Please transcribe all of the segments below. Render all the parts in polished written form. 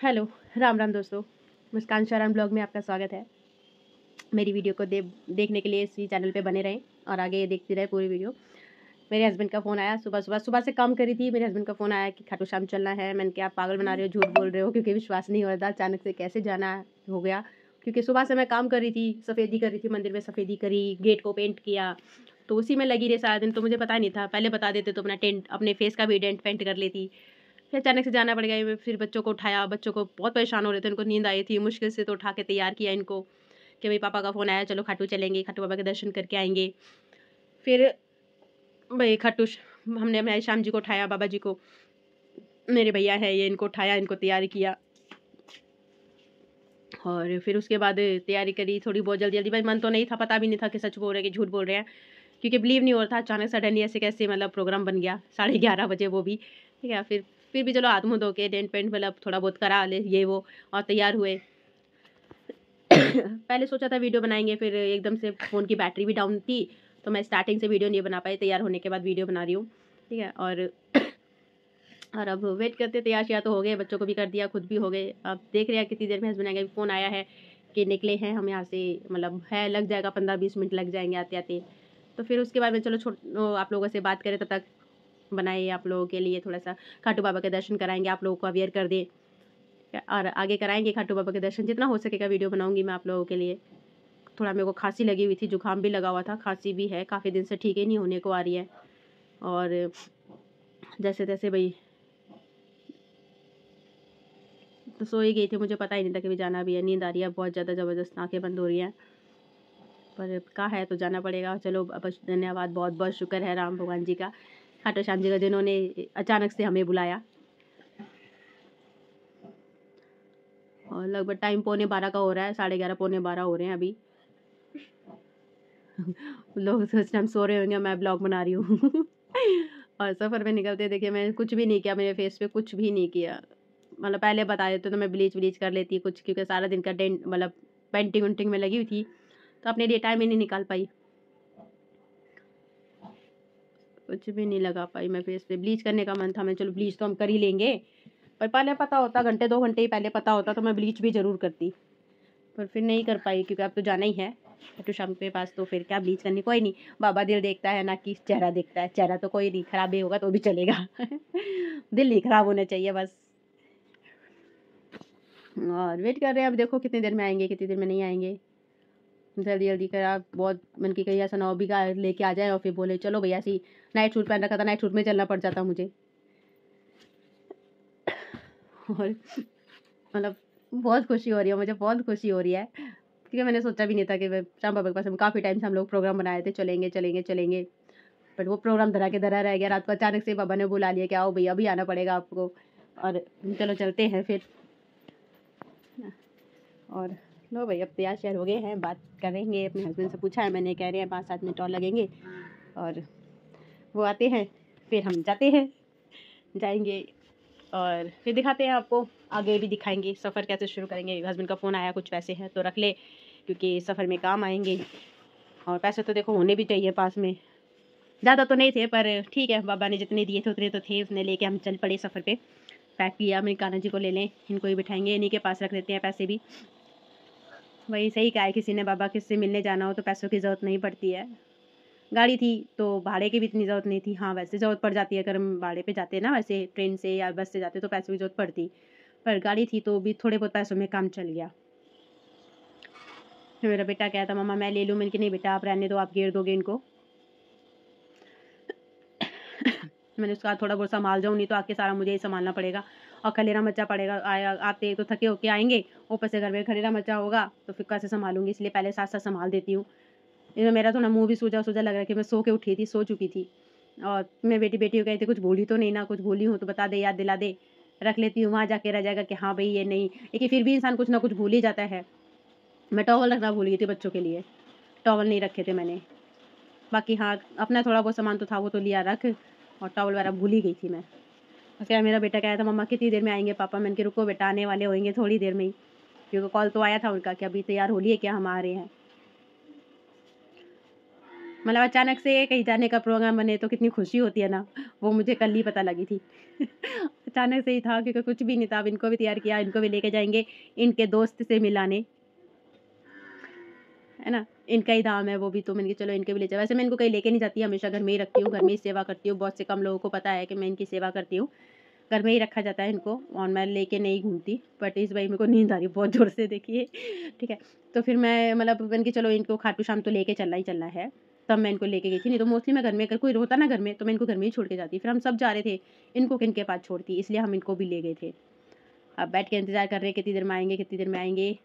Hello, Ram Ram दोस्तों। मुस्कान शरण blog में आपका स्वागत है। मेरी वीडियो को देखने के लिए इसी चैनल पे बने रहें और आगे देखते रहें पूरी वीडियो। मेरे हस्बैंड का फ़ोन आया सुबह से काम करी थी। मेरे हस्बैंड का फ़ोन आया कि खाटू श्याम चलना है। मैंने कहा आप पागल बना रहे हो, झूठ बोल रहे हो, क्योंकि विश्वास नहीं हो रहा था अचानक से कैसे जाना हो गया। क्योंकि सुबह से मैं काम कर रही थी, सफ़ेदी कर रही थी, मंदिर में सफ़ेदी करी, गेट को पेंट किया, तो उसी में लगी रही सारा दिन। तो मुझे पता नहीं था, पहले बता देते तो अपने फेस का भी डेंट पेंट कर लेती। फिर अचानक से जाना पड़ गया। फिर बच्चों को उठाया, बच्चों को बहुत परेशान हो रहे थे, उनको नींद आई थी, मुश्किल से तो उठा के तैयार किया इनको कि भाई पापा का फ़ोन आया, चलो खाटू चलेंगे, खाटू बाबा के दर्शन करके आएंगे। फिर भाई हमने हमारे श्याम जी को उठाया, बाबा जी को, मेरे भैया है ये, इनको उठाया, इनको तैयारी किया। और फिर उसके बाद तैयारी करी थोड़ी बहुत जल्दी जल्दी। भाई मन तो नहीं था, पता भी नहीं था कि सच बोल रहे हैं कि झूठ बोल रहे हैं, क्योंकि बिलीव नहीं हो रहा था। अचानक सडनली ऐसे कैसे मतलब प्रोग्राम बन गया 11:30 बजे, वो भी ठीक है। फिर भी चलो हाथ मुँह धो के डेंट पेंट मतलब थोड़ा बहुत करा ले ये वो और तैयार हुए। पहले सोचा था वीडियो बनाएंगे, फिर एकदम से फ़ोन की बैटरी भी डाउन थी, तो मैं स्टार्टिंग से वीडियो नहीं बना पाई। तैयार होने के बाद वीडियो बना रही हूँ, ठीक है। और अब वेट करते, तैयार किया तो हो गए, बच्चों को भी कर दिया, खुद भी हो गए। अब देख रहे हैं कितनी देर में हस्बैंड आएंगे। फ़ोन आया है कि निकले हैं हम यहाँ से, मतलब है लग जाएगा 15-20 मिनट लग जाएंगे आते आते। तो फिर उसके बाद में चलो आप लोगों से बात करें, तब तक बनाए आप लोगों के लिए थोड़ा सा खाटू बाबा के दर्शन कराएंगे, आप लोगों को अवेयर कर दें और आगे कराएंगे खाटू बाबा के दर्शन। जितना हो सकेगा वीडियो बनाऊंगी मैं आप लोगों के लिए। थोड़ा मेरे को खांसी लगी हुई थी, जुकाम भी लगा हुआ था, खांसी भी है, काफ़ी दिन से ठीक ही नहीं होने को आ रही है। और जैसे तैसे भाई तो सो ही गई थी, मुझे पता ही नहीं था कि भी जाना भी है। नींद आ रही है बहुत ज़्यादा ज़बरदस्त, आँखें बंद हो रही हैं, पर कहा है तो जाना पड़ेगा। चलो बस धन्यवाद, बहुत बहुत शुक्र है राम भगवान जी का, खाटू श्याम जी का, जिन्होंने अचानक से हमें बुलाया। और लगभग टाइम 11:15 का हो रहा है, 11:30 11:45 हो रहे हैं अभी। लोग सोच रहे हम सो रहे होंगे, मैं ब्लॉग बना रही हूँ। और सफ़र में निकलते देखिए मैं कुछ भी नहीं किया, मेरे फेस पे कुछ भी नहीं किया। मतलब पहले बता देते तो मैं ब्लीच कर लेती कुछ, क्योंकि सारा दिन का डेंट मतलब पेंटिंग वेंटिंग में लगी हुई थी, तो अपने लिए टाइम ही नहीं निकाल पाई, कुछ भी नहीं लगा पाई मैं फेस पे। ब्लीच करने का मन था, मैं चलो ब्लीच तो हम कर ही लेंगे, पर पहले पता होता, घंटे 2 घंटे ही पहले पता होता तो मैं ब्लीच भी ज़रूर करती, पर फिर नहीं कर पाई, क्योंकि अब तो जाना ही है खाटू श्याम के पास, तो फिर क्या ब्लीच करनी। कोई नहीं, बाबा दिल देखता है ना कि चेहरा देखता है। चेहरा तो कोई नहीं, खराब भी होगा तो भी चलेगा। दिल नहीं खराब होना चाहिए बस। और वेट कर रहे हैं, अब देखो कितनी देर में आएंगे, कितनी देर में नहीं आएंगे। जल्दी जल्दी कर, आप बहुत मन की कहीं ऐसा ना हो भी लेके आ जाए और फिर बोले चलो भैया सी नाइट सूट पहन रखा था, नाइट सूट में चलना पड़ जाता मुझे। और मतलब बहुत खुशी हो रही है मुझे, बहुत खुशी हो रही है, क्योंकि मैंने सोचा भी नहीं था कि श्याम बाबा के पास हम काफ़ी टाइम से हम लोग प्रोग्राम बनाए थे, चलेंगे चलेंगे चलेंगे, बट वो प्रोग्राम धरा के धरा रह गया। रात को अचानक से बाबा ने बुला लिया कि आओ भैया अभी आना पड़ेगा आपको, और चलो चलते हैं फिर। और लो भाई अब तैयार शेयर हो गए हैं, बात करेंगे। अपने हस्बैंड से पूछा है मैंने, कह रहे हैं 5-7 मिनट और लगेंगे, और वो आते हैं फिर हम जाते हैं, जाएंगे और फिर दिखाते हैं आपको, आगे भी दिखाएंगे सफ़र कैसे शुरू करेंगे। हस्बैंड का फ़ोन आया, कुछ पैसे हैं तो रख ले, क्योंकि सफ़र में काम आएंगे। और पैसे तो देखो होने भी चाहिए पास में, ज़्यादा तो नहीं थे पर ठीक है, बाबा ने जितने दिए थे उतने तो थे, उतने लेके हम चल पड़े सफ़र पे। पैक किया, मेरे कान्हा जी को ले लें, इनको ही बिठाएंगे, इन्हीं के पास रख देते हैं पैसे भी। वही सही कहा है किसी ने, बाबा किससे मिलने जाना हो तो पैसों की ज़रूरत नहीं पड़ती है। गाड़ी थी तो भाड़े की भी इतनी ज़रूरत नहीं थी। हाँ वैसे ज़रूरत पड़ जाती है, अगर हम भाड़े पे जाते ना, वैसे ट्रेन से या बस से जाते तो पैसों की ज़रूरत पड़ती, पर गाड़ी थी तो भी थोड़े बहुत पैसों में काम चल गया। फिर मेरा बेटा कहता मम्मा मैं ले लूँ, मैंने कि नहीं बेटा आप रहने दो, आप घेर दोगे इनको। मैंने उसका थोड़ा बहुत संभाल जाऊँ, नहीं तो आके सारा मुझे ही संभालना पड़ेगा और खलेरा मचा पड़ेगा। आते तो थके होके आएंगे, ऊपर से घर में खलेरा मचा होगा तो फिर कैसे संभालूंगी, इसलिए पहले साथ साथ संभाल देती हूँ। इसमें मेरा थोड़ा मुंह भी सूजा सूजा लग रहा है कि मैं सो के उठी थी, सो चुकी थी, और मैं बेटी हो गई थी, कुछ भूली तो नहीं ना, कुछ भूली हूँ तो बता दे, याद दिला दे, रख लेती हूँ, वहाँ जाके रह जाएगा कि हाँ भाई ये नहीं, लेकिन फिर भी इंसान कुछ ना कुछ भूल ही जाता है। मैं टॉवल रखना भूल गई थी बच्चों के लिए, टॉवल नहीं रखे थे मैंने। बाकी हाँ अपना थोड़ा बहुत सामान तो था वो तो लिया रख, और टॉवल वगैरह भूल ही गई थी मैं। और क्या मेरा बेटा कह था मम्मा कितनी देर में आएंगे पापा, मैंने कि रुको बेटा आने वाले होंगे थोड़ी देर में ही, क्योंकि कॉल तो आया था उनका कि अभी तैयार हो लिए क्या, हम आ रहे हैं। मतलब अचानक से कहीं जाने का प्रोग्राम बने तो कितनी खुशी होती है ना, वो मुझे कल ही पता लगी थी। अचानक से ही था, क्योंकि कुछ भी नहीं था। अब इनको भी तैयार किया, इनको भी लेके जाएंगे इनके दोस्त से मिलाने, है ना, इनका ही धाम है वो भी, तो मैंने कहा चलो इनके भी ले जाए। वैसे मैं इनको कहीं लेके नहीं जाती, हमेशा घर में ही रखती हूँ, घर में ही सेवा करती हूँ। बहुत से कम लोगों को पता है कि मैं इनकी सेवा करती हूँ, घर में ही रखा जाता है इनको, और मैं लेके नहीं घूमती। बट इस भाई मेरे को नींद आ रही बहुत ज़ोर से, देखिए, ठीक है। तो फिर मैं मतलब मैंने कि चलो इनको खाटू श्याम तो लेके चलना ही चलना है, तब मैं इनको लेके गई थी। नहीं तो मोस्टली मैं घर में, अगर कोई होता ना घर में, तो मैं इनको घर में ही छोड़ के जाती। फिर हम सब जा रहे थे, इनको किन के पास छोड़ती, इसलिए हम इनको भी ले गए थे। अब बैठ के इंतज़ार कर रहे हैं कितनी देर में आएंगे, कितनी देर में आएंगे।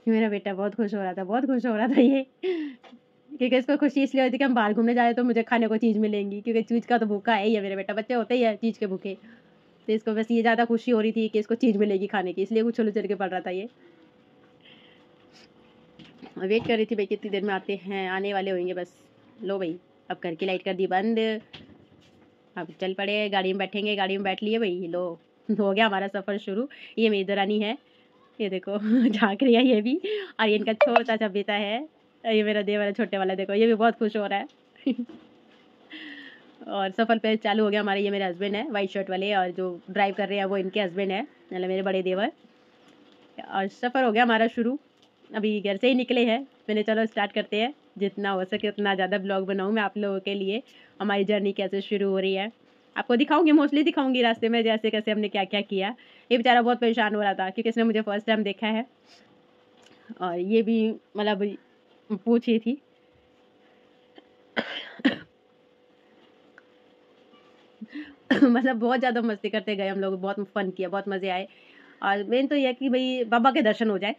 मेरा बेटा बहुत खुश हो रहा था, बहुत खुश हो रहा था ये, क्योंकि इसको खुशी इसलिए होती कि हम बाहर घूमने जा रहे हैं तो मुझे खाने को चीज़ मिलेंगी, क्योंकि चीज़ का तो भूखा है ही है मेरा बेटा, बच्चे होते ही है चीज़ के भूखे। तो इसको बस ये ज़्यादा खुशी हो रही थी कि इसको चीज़ मिलेगी खाने की, इसलिए उछल उछल के पड़ रहा था ये। वेट कर रही थी भाई कितनी देर में आते हैं, आने वाले होंगे बस। लो भाई, अब घर की लाइट कर दी बंद, अब चल पड़े, गाड़ी में बैठेंगे, गाड़ी में बैठ लिए भाई। लो, हो गया हमारा सफ़र शुरू। ये मेरी दरानी है, ये देखो झाँक रही है ये भी, और ये इनका छोटा सा बेटा है, ये मेरा देवर है छोटे वाला, देखो ये भी बहुत खुश हो रहा है। और सफ़र पे चालू हो गया हमारे, ये मेरे हस्बैंड है वाइट शर्ट वाले, और जो ड्राइव कर रहे हैं वो इनके हस्बैंड है, मतलब मेरे बड़े देवर। और सफ़र हो गया हमारा शुरू, अभी घर से ही निकले हैं। मैंने चलो स्टार्ट करते हैं, जितना हो सके उतना ज़्यादा ब्लॉग बनाऊँ मैं आप लोगों के लिए, हमारी जर्नी कैसे शुरू हो रही है। आपको दिखाऊंगी, मोस्टली दिखाऊंगी रास्ते में जैसे कैसे हमने क्या क्या किया। ये बेचारा बहुत परेशान हो रहा था क्योंकि इसने मुझे फर्स्ट टाइम देखा है, और ये भी मतलब पूछ रही थी। मतलब बहुत ज़्यादा मस्ती करते गए हम लोग, बहुत फन किया, बहुत मज़े आए। और मेन तो यह कि भाई बाबा के दर्शन हो जाए।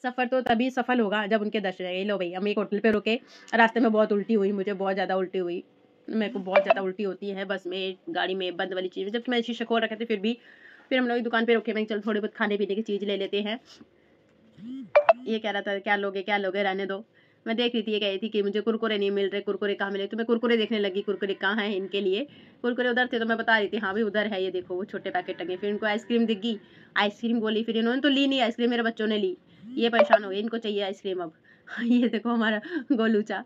सफ़र तो तभी सफल होगा जब उनके दर्शन आए। लो भाई, हम एक होटल पे रुके, रास्ते में बहुत उल्टी हुई, मुझे बहुत ज़्यादा उल्टी हुई, मेरे को बहुत ज़्यादा उल्टी होती है बस में, गाड़ी में, बंद वाली चीज़, जबकि मैं शीशे खोल रखे थे फिर भी। फिर हम लोग दुकान पे रुके, मैं चल थोड़ी बहुत खाने पीने की चीज़ ले लेते हैं। ये कह रहा था क्या लोगे, रहने दो। मैं देख रही थी, ये कह रही थी कि मुझे कुरकुरे नहीं मिल रहे, कुरकुरे कहाँ मिले, तो मैं कुरकुरे देखने लगी, कुरकुरे कहाँ हैं इनके लिए। कुरकुरे उधर थे तो मैं बता रही थी हाँ भी उधर है, ये देखो वो छोटे पैकेट टंगे। फिर इनको आइसक्रीम दिख गई, आइसक्रीम बोली, फिर इन्होंने तो ली नहीं आइसक्रीम, मेरे बच्चों ने ली, ये परेशान हो गए, इनको चाहिए आइसक्रीम अब। ये देखो हमारा गोलूचा,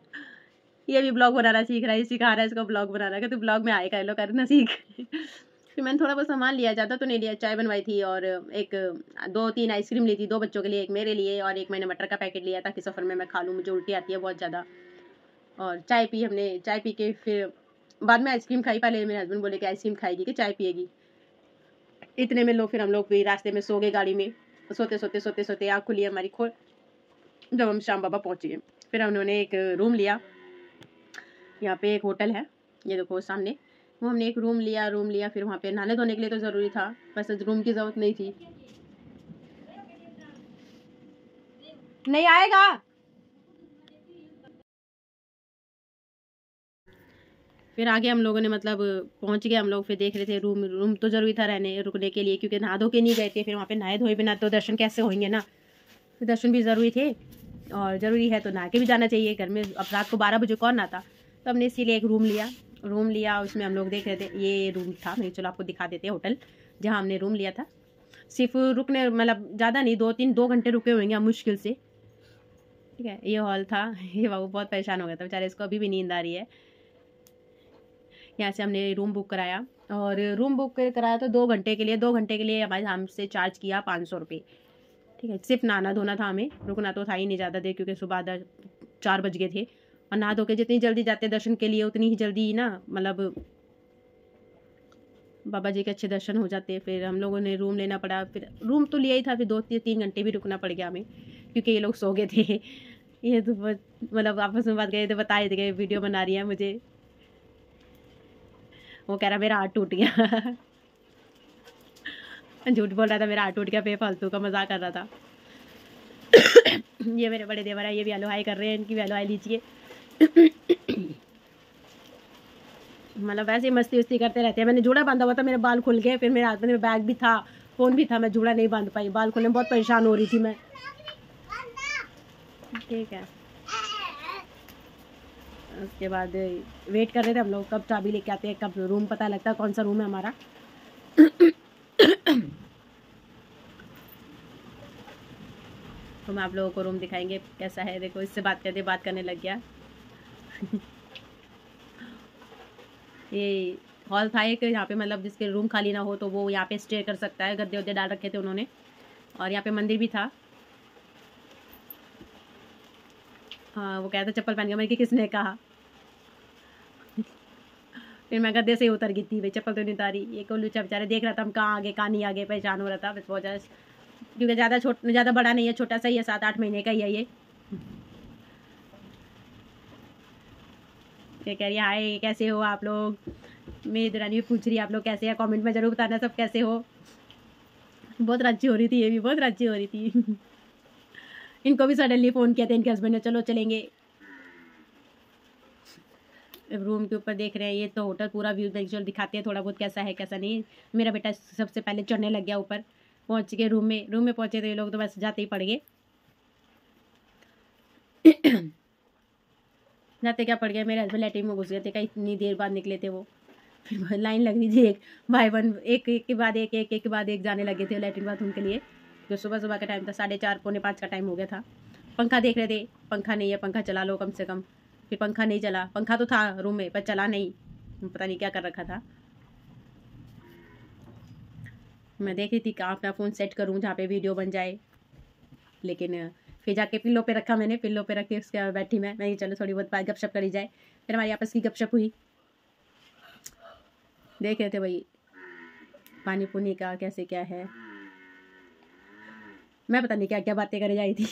ये भी ब्लॉग बनाना सीख रहा है, सिखा रहा है इसको ब्लॉग बनाना, कि तू ब्लॉग में आएगा, लो करना सीख। फिर मैंने थोड़ा बहुत सामान लिया, ज़्यादा तो नहीं लिया, चाय बनवाई थी और एक 2-3 आइसक्रीम ली थी, 2 बच्चों के लिए, एक मेरे लिए, और एक मैंने मटर का पैकेट लिया ताकि सफ़र में मैं खा लूँ, मुझे उल्टी आती है बहुत ज़्यादा। और चाय पी हमने, चाय पी के फिर बाद में आइसक्रीम खाई। पहले मेरे हस्बैंड बोले कि आइसक्रीम खाएगी कि चाय पिएगी। इतने में फिर हम लोग भी रास्ते में सो गए गाड़ी में, सोते आँख खुली हमारी खोल जब हम श्याम बाबा पहुँच गए। फिर उन्होंने एक रूम लिया, यहाँ पे एक होटल है, ये देखो सामने, वो हमने एक रूम लिया। फिर वहाँ पे नहाने धोने के लिए तो ज़रूरी था, वैसे रूम की ज़रूरत नहीं थी। नहीं आएगा। फिर आगे हम लोगों ने मतलब पहुँच गए हम लोग, फिर देख रहे थे रूम तो ज़रूरी था रहने रुकने के लिए, क्योंकि नहा धो के नहीं गए थे। फिर वहाँ पे नहाए धोए बिना तो दर्शन कैसे होंगे ना, दर्शन भी ज़रूरी थे, और ज़रूरी है तो नहा के भी जाना चाहिए। घर में अब रात को 12 बजे कौन नहाता, तो हमने इसीलिए एक रूम लिया। उसमें हम लोग देख रहे थे, ये रूम था, मैं चलो आपको दिखा देते हैं होटल जहाँ हमने रूम लिया था। सिर्फ रुकने मतलब ज़्यादा नहीं, 2 घंटे रुके होंगे हम मुश्किल से, ठीक है। ये हॉल था, ये बाबू बहुत परेशान हो गया था बेचारे, इसको अभी भी नींद आ रही है। यहाँ से हमने रूम बुक कराया, और रूम बुक कराया तो 2 घंटे के लिए हमारे हमसे चार्ज किया 500 रुपये, ठीक है। सिर्फ नहाना धोना था, हमें रुकना तो था ही नहीं ज़्यादा देर, क्योंकि सुबह 4 बज गए थे। और नहा धो के जितनी जल्दी जाते दर्शन के लिए उतनी ही जल्दी ना, मतलब बाबा जी के अच्छे दर्शन हो जाते। फिर हम लोगों ने रूम लेना पड़ा, फिर रूम तो लिया ही था, फिर 2-3 घंटे भी रुकना पड़ गया हमें, क्योंकि ये लोग सो गए थे। ये तो मतलब आपस में बात गए थे, बता रहे थे वीडियो बना रही है मुझे, वो कह रहा मेरा हाथ टूट गया। झूठ बोल रहा था मेरा हाथ टूट गया, बेफालतू का मजाक कर रहा था। ये मेरे बड़े देवर है, ये भी हलवाई कर रहे हैं, इनकी भी हलवाई लीजिए। मतलब वैसे ही मस्ती उस्ती करते रहते हैं। मैंने जूड़ा बांधा हुआ था, मेरे बाल खुल गए, फिर मेरे हाथ में बैग भी था, फ़ोन भी था, मैं जूड़ा नहीं बांध पाई, बाल खुलने में बहुत परेशान हो रही थी मैं, ठीक है। उसके बाद वेट कर रहे थे हम लोग, कब चाबी लेके आते हैं, कब रूम पता लगता है कौन सा रूम है हमारा। तो मैं आप लोगों को रूम दिखाएंगे कैसा है। देखो, इससे बात करने लग गया। ये हॉल था एक, यहाँ पे मतलब जिसके रूम खाली ना हो तो वो यहाँ पे स्टे कर सकता है। गद्दे वद्दे डाल रखे थे उन्होंने, और यहाँ पे मंदिर भी था। हाँ, वो कहता चप्पल पहन के, मैं कि किसने कहा। फिर मैं गद्दे से ही उतर गई थी, भाई चप्पल तो नहीं उतारी। ये कोल्लू बेचारे देख रहा था हम कहाँ आगे कहाँ नहीं आगे, परेशान हो रहा था बस बहुत ज़्यादा, क्योंकि ज़्यादा बड़ा नहीं है, छोटा सा ही है, 7-8 महीने का ही है ये। कह रही है हाय कैसे हो आप लोग। मेरी दुरानी भी पूछ रही है आप लोग कैसे हैं, कमेंट में ज़रूर बताना सब कैसे हो। बहुत राजी हो रही थी, ये भी बहुत राजी हो रही थी। इनको भी सडनली फ़ोन किया था इनके हस्बैंड ने, चलो चलेंगे। रूम के ऊपर देख रहे हैं, ये तो होटल पूरा व्यू विजुअल दिखाते हैं थोड़ा बहुत कैसा है कैसा नहीं। मेरा बेटा सबसे पहले चढ़ने लग गया ऊपर, पहुंच गए रूम में पहुंचे तो ये लोग तो बस जाते ही पड़ गए। जाते क्या पड़ गया, मेरे हस्बैंड लैट्रिन में घुस गए थे, कहीं इतनी देर बाद निकले थे वो। फिर लाइन लग रही थी, एक बाय वन, एक के बाद एक के बाद एक जाने लगे थे लैट्रिन बाथरूम के लिए। जो सुबह का टाइम था, 4:30 पौने 5 का टाइम हो गया था। पंखा देख रहे थे, पंखा नहीं है, पंखा चला लो कम से कम। फिर पंखा नहीं चला, पंखा तो था रूम में पर चला नहीं, पता नहीं क्या कर रखा था। मैं देख रही थी कहाँ अपना फ़ोन सेट करूँ जहाँ पे वीडियो बन जाए, लेकिन फिर जाके पिल्लो पे रखा मैंने, पिल्लो पे रख के उसके बाद बैठी मैं चलो थोड़ी बहुत बात गपशप करी जाए। फिर हमारी आपस की गपशप हुई, देख रहे थे भाई पानी पुनी का कैसे क्या है। मैं पता नहीं क्या क्या बातें करे जाई थी।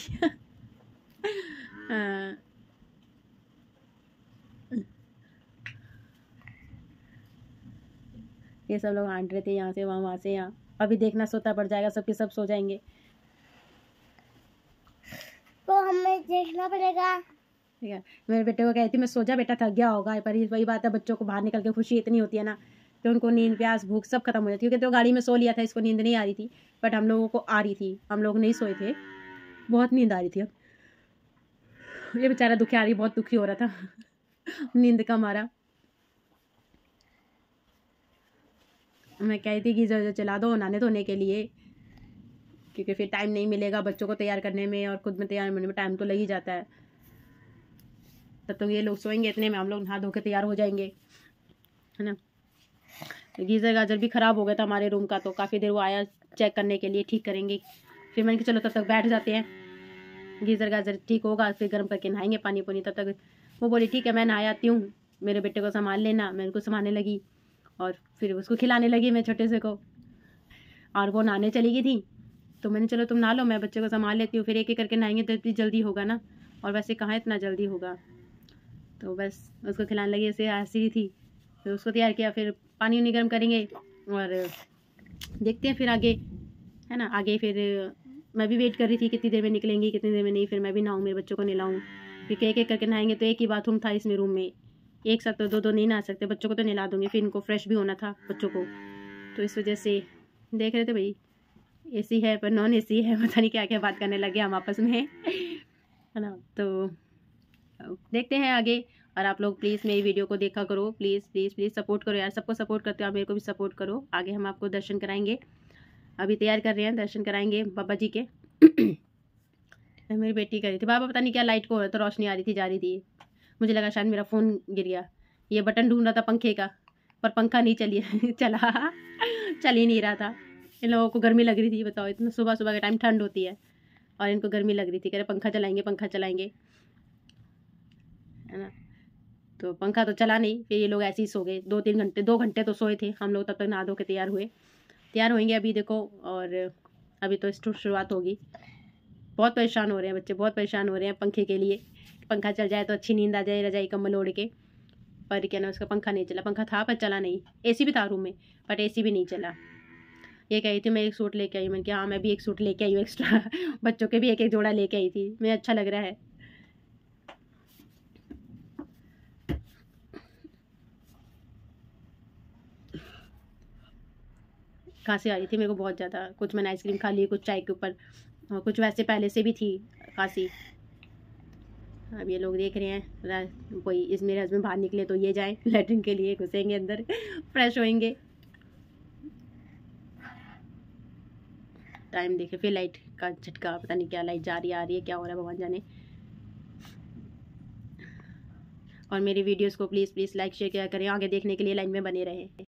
ये सब लोग हांट रहे थे यहाँ से वहाँ, वहाँ से यहाँ। अभी देखना सोता पड़ जाएगा, सबके सब सो जाएंगे तो हमें देखना पड़ेगा। ठीक है, मेरे बेटे को कहती मैं सो जा बेटा, थक गया होगा। पर वही बात है, बच्चों को बाहर निकल के खुशी इतनी होती है ना कि उनको नींद प्यास भूख सब खत्म हो जाती है। क्योंकि तो गाड़ी में सो लिया था, इसको नींद नहीं आ रही थी, बट हम लोगों को आ रही थी, हम लोग नहीं सोए थे, बहुत नींद आ रही थी। अब ये बेचारा दुखी बहुत दुखी हो रहा था नींद का मारा। मैं कह रही थी गीज़र चला दो नहाने धोने के लिए, क्योंकि फिर टाइम नहीं मिलेगा बच्चों को तैयार करने में और खुद में तैयार होने में टाइम तो लग ही जाता है। तब तो ये लोग सोएंगे, इतने में हम लोग नहा धो के तैयार हो जाएंगे, है ना। गीज़र गाजर भी ख़राब हो गया था हमारे रूम का, तो काफ़ी देर वो आया चेक करने के लिए, ठीक करेंगे। फिर मैंने कहा चलो तब तक बैठ जाते हैं, गीज़र गाजर ठीक होगा फिर गर्म करके नहाएंगे पानी पुनी। तब तक वो बोली ठीक है मैं नहा आती हूँ, मेरे बेटे को संभाल लेना। मैं उनको संभालने लगी और फिर उसको खिलाने लगी मैं छोटे से को, और वो नहाने चली गई थी। तो मैंने चलो तुम नहा लो, मैं बच्चे को संभाल लेती हूँ, फिर एक एक करके नहाएंगे तो इतनी जल्दी होगा ना, और वैसे कहाँ इतना जल्दी होगा। तो बस उसको खिलाने लगी, ऐसे हंसी रही थी। फिर उसको तैयार किया, फिर पानी उनी गर्म करेंगे और देखते हैं फिर आगे, है ना। आगे फिर मैं भी वेट कर रही थी कितनी देर में निकलेंगी कितनी देर में नहीं, फिर मैं भी नहाऊँ, मेरे बच्चों को नहलाऊँ। फिर एक एक करके नहाएंगे, तो एक ही बाथरूम था इसमें रूम में, एक साथ तो दो नहीं नहा सकते। बच्चों को तो नहला दूँगी, फिर इनको फ्रेश भी होना था बच्चों को, तो इस वजह से देख रहे थे भाई एसी है पर नॉन एसी है, पता नहीं क्या क्या बात करने लगे हम आपस में, है ना। तो देखते हैं आगे। और आप लोग प्लीज़ मेरी वीडियो को देखा करो, प्लीज़ प्लीज़ प्लीज़ सपोर्ट करो यार, सबको सपोर्ट करते हो आप, मेरे को भी सपोर्ट करो। आगे हम आपको दर्शन कराएंगे, अभी तैयार कर रहे हैं, दर्शन कराएंगे बाबा जी के। मेरी बेटी कर रही थी बाबा, पता नहीं क्या लाइट को हो रहा था, रोशनी आ रही थी जा रही थी, मुझे लगा शायद मेरा फ़ोन गिर गया। ये बटन ढूंढ रहा था पंखे का, पर पंखा नहीं चला चल ही नहीं रहा था। इन लोगों को गर्मी लग रही थी, बताओ इतना सुबह सुबह के टाइम ठंड होती है और इनको गर्मी लग रही थी, कह रहे पंखा चलाएंगे, है ना। तो पंखा तो चला नहीं, फिर ये लोग ऐसे ही सो गए। 2 घंटे तो सोए थे हम लोग, तब तक नहा धो के तैयार होंगे अभी देखो। और अभी तो शुरुआत होगी। बहुत परेशान हो रहे हैं बच्चे, बहुत परेशान हो रहे हैं पंखे के लिए, पंखा चल जाए तो अच्छी नींद आ जाए, रजाई कम्बल ओढ़ के। पर क्या ना उसका पंखा नहीं चला, पंखा था पर चला नहीं। एसी भी था रूम में बट एसी भी नहीं चला। ये कही थी मैं एक सूट लेके आई, मैंने कहा हाँ मैं भी एक सूट लेके आई हूँ एक्स्ट्रा बच्चों के भी एक एक जोड़ा लेके आई थी मैं, अच्छा लग रहा है। खांसी आ रही थी मेरे को बहुत ज़्यादा, कुछ मैंने आइसक्रीम खा ली, कुछ चाय के ऊपर, और कुछ वैसे पहले से भी थी खांसी। अब ये लोग देख रहे हैं कोई इस मेरे हस्बैंड बाहर निकले तो ये जाए लैट्रिन के लिए, घुसेंगे अंदर फ्रेश होएंगे। टाइम देखे, फिर लाइट का झटका, पता नहीं क्या लाइट जा रही आ रही है, क्या हो रहा है भगवान जाने। और मेरी वीडियोस को प्लीज़ लाइक शेयर किया करें। आगे देखने के लिए लाइन में बने रहें।